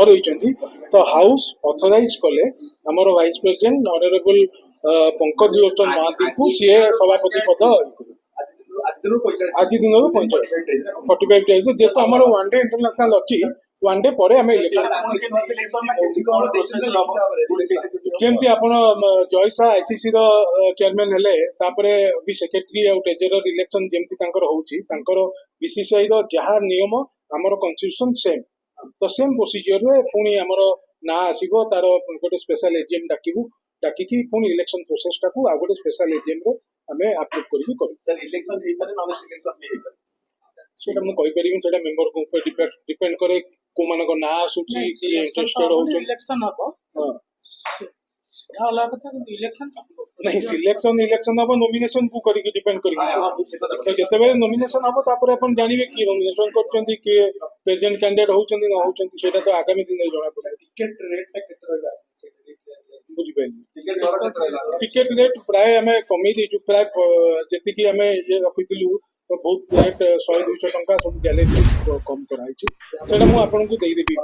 member होती तो house authorise कले आमर वाइस प्रेसिडेंट ऑनरेबल पंकज लोचन महाती को सी सभापति पद आज दिन 45 डेज जेहेतु आम वन डे इंटरनेशनल अच्छी वन डे पर आम इलेक्शन जमती आप जयसा आईसीसी चेयरमैन हेले भी सेक्रेटरी और ट्रेजरर इलेक्शन जमती बीसीसीआई जहाँ नियम आमर कन्स्टिट्यूशन सेम तो सेम प्रोसीजर रे पुणी आमर ना आसो तार गोटे स्पेशल एजीएम डाकिकी पुणी इलेक्शन प्रोसेस टाक आ गोटे स्पेशल एजीएम रे आमे अप्रूव कर इलेक्शन सेटा मु कहि परिबिन सेटा मेंबर को ऊपर डिपेंड करे को मानक ना आसुची कि इंटरेस्टेड हो इलेक्शन हबो हां सेटा वाला कथा इलेक्शन नहीं इलेक्शन हबो नॉमिनेशन को करी डिपेंड करी तो जते बेले नॉमिनेशन हबो तापर अपन जानिबे कि नॉमिनेशन करचंती कि प्रेसिडेंट कैंडिडेट होचंती ना होचंती सेटा तो आगामी दिन में जणा पड़े टिकट रेट ता केत रहला बुझि पे टिकट रेट प्राय हमें कमी दी प्राय जति कि हमें ये रखितलु तो बहुत रेट 100-200 टंका सब गैलेरी कम कराई छी सेटा मु आपन को देई देबी